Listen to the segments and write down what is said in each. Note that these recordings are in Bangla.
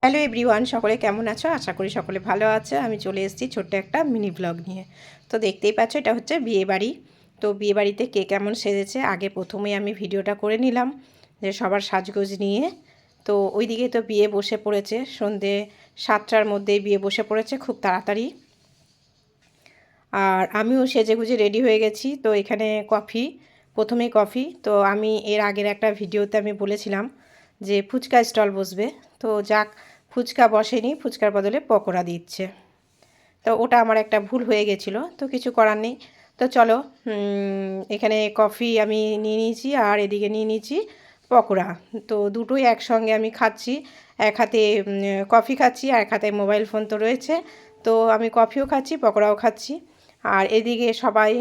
হ্যালো এভরিওয়ান, সকলে কেমন আছো? আশা করি সকলে ভালো আছে। আমি চলে এসেছি ছোট্ট একটা মিনি ব্লগ নিয়ে। তো দেখতেই পাচ্ছ, এটা হচ্ছে বিয়েবাড়ি। তো বিয়েবাড়িতে কে কেমন সেজেছে আগে প্রথমেই আমি ভিডিওটা করে নিলাম, যে সবার সাজগোজ নিয়ে। তো ওইদিকে তো বিয়ে বসে পড়েছে, সন্ধে 7টার মধ্যেই বিয়ে বসে পড়েছে খুব তাড়াতাড়ি। আর আমিও সেজেগুজে রেডি হয়ে গেছি। তো এখানে প্রথমেই কফি। তো আমি এর আগের একটা ভিডিওতে আমি বলেছিলাম যে ফুচকা স্টল বসবে। তো যাক, ফুচকা বসেনি, ফুচকার বদলে পকোড়া দিচ্ছে। তো ওটা আমার একটা ভুল হয়ে গেছিলো, তো কিছু করার নেই। তো চলো, এখানে কফি আমি নিয়ে নিয়েছি আর এদিকে নিয়ে নিয়েছি পকোড়া। তো দুটোই একসঙ্গে আমি খাচ্ছি। এক হাতে কফি খাচ্ছি আর এক হাতে মোবাইল ফোন তো রয়েছে। তো আমি কফিও খাচ্ছি, পকোড়াও খাচ্ছি। আর এদিকে সবাই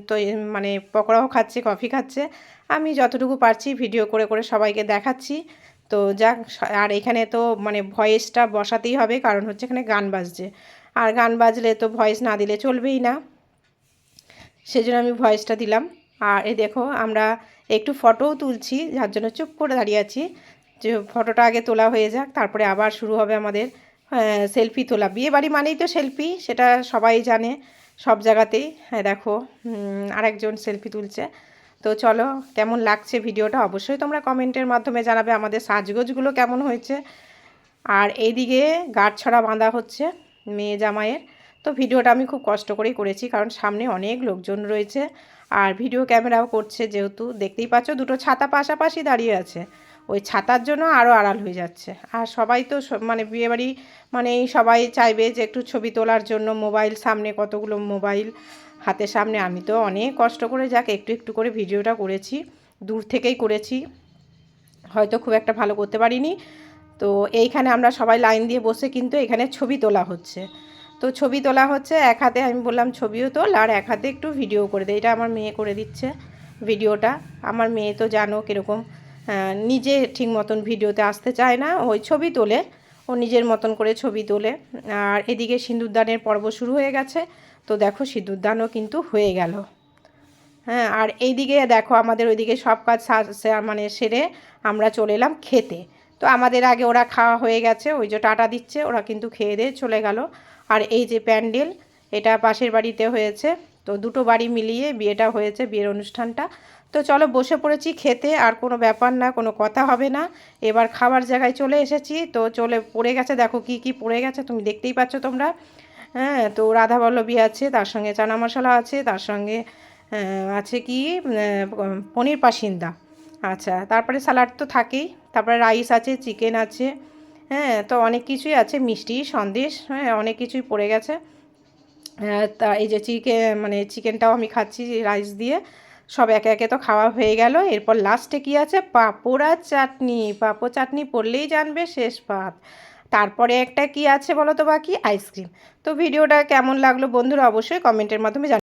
তো মানে পকোড়াও খাচ্ছে, কফি খাচ্ছে। আমি যতটুকু পারছি ভিডিও করে করে সবাইকে দেখাচ্ছি। তো যাক, আর এখানে তো মানে ভয়েসটা বসাতেই হবে, কারণ হচ্ছে এখানে গান বাজছে। আর গান বাজলে তো ভয়েস না দিলে চলবেই না, সেজন্য আমি ভয়েসটা দিলাম। আর এই দেখো, আমরা একটু ফটোও তুলছি, যার জন্য চুপ করে দাঁড়িয়ে আছি যে ফটোটা আগে তোলা হয়ে যাক, তারপরে আবার শুরু হবে আমাদের সেলফি তোলা। বিয়ে বাড়ি মানেই তো সেলফি, সেটা সবাই জানে সব জায়গাতেই। হ্যাঁ দেখো, আরেকজন সেলফি তুলছে। তো চলো, কেমন লাগছে ভিডিওটা অবশ্যই তোমরা কমেন্টের মাধ্যমে জানাবে, আমাদের সাজগোজগুলো কেমন হয়েছে। আর এইদিকে গাঁটছড়া বাঁধা হচ্ছে মেয়ে জামাইয়ের। তো ভিডিওটা আমি খুব কষ্ট করেই করেছি, কারণ সামনে অনেক লোকজন রয়েছে আর ভিডিও ক্যামেরাও করছে, যেহেতু দেখতেই পাচ্ছ দুটো ছাতা পাশাপাশি দাঁড়িয়ে আছে, ওই ছাতার জন্য আরও আড়াল হয়ে যাচ্ছে। আর সবাই তো মানে বিয়েবাড়ি মানেই সবাই চাইবে যে একটু ছবি তোলার জন্য মোবাইল সামনে, কতগুলো মোবাইল হাতের সামনে। আমি তো অনেক কষ্ট করে যাক একটু একটু করে ভিডিওটা করেছি, দূর থেকেই করেছি, হয়তো খুব একটা ভালো করতে পারিনি। তো এইখানে আমরা সবাই লাইন দিয়ে বসে কিন্তু এখানে ছবি তোলা হচ্ছে। তো ছবি তোলা হচ্ছে, এক হাতে আমি বললাম ছবিও তোল আর এক হাতে একটু ভিডিও করে দে। এটা আমার মেয়ে করে দিচ্ছে ভিডিওটা। আমার মেয়ে তো জানো কীরকম, নিজে ঠিক মতন ভিডিওতে আসতে চায় না, ওই ছবি তোলে, ও নিজের মতন করে ছবি তোলে। আর এদিকে সিঁদুরদানের পর্ব শুরু হয়ে গেছে। তো দেখো, সিঁদুরদানও কিন্তু হয়ে গেল। হ্যাঁ, আর এইদিকে দেখো আমাদের ওইদিকে সব কাজ মানে সেরে আমরা চলে এলাম খেতে। তো আমাদের আগে ওরা খাওয়া হয়ে গেছে, ওই যে টাটা দিচ্ছে, ওরা কিন্তু খেয়ে দিয়ে চলে গেল। আর এই যে প্যান্ডেল, এটা পাশের বাড়িতে হয়েছে। তো দুটো বাড়ি মিলিয়ে বিয়েটা হয়েছে, বিয়ের অনুষ্ঠানটা। তো চলো, বসে পড়েছি খেতে, আর কোনো ব্যাপার না, কোনো কথা হবে না। এবার খাবার জায়গায় চলে এসেছি। তো চলে পড়ে গেছে, দেখো কি কি পড়ে গেছে, তুমি দেখতেই পাচ্ছ তোমরা। হ্যাঁ, তো রাধাবল্লভী আছে, তার সঙ্গে চানা মশলা আছে, তার সঙ্গে আছে কি পনির পাসিন্দা। আচ্ছা, তারপরে স্যালাড তো থাকেই, তারপরে রাইস আছে, চিকেন আছে। হ্যাঁ, তো অনেক কিছুই আছে, মিষ্টি সন্দেশ, হ্যাঁ অনেক কিছুই পড়ে গেছে। তা এই যে মানে চিকেনটাও আমি খাচ্ছি রাইস দিয়ে। সব একে একে তো খাওয়া হয়ে গেল। এরপর লাস্টে কি আছে, পাঁপড় আর চাটনি। পাঁপড় চাটনি পড়লেই জানবে শেষ পাত। তারপরে একটা কি আছে বলো তো বাকি, আইসক্রিম। তো ভিডিওটা কেমন লাগলো বন্ধুরা অবশ্যই কমেন্টের মাধ্যমে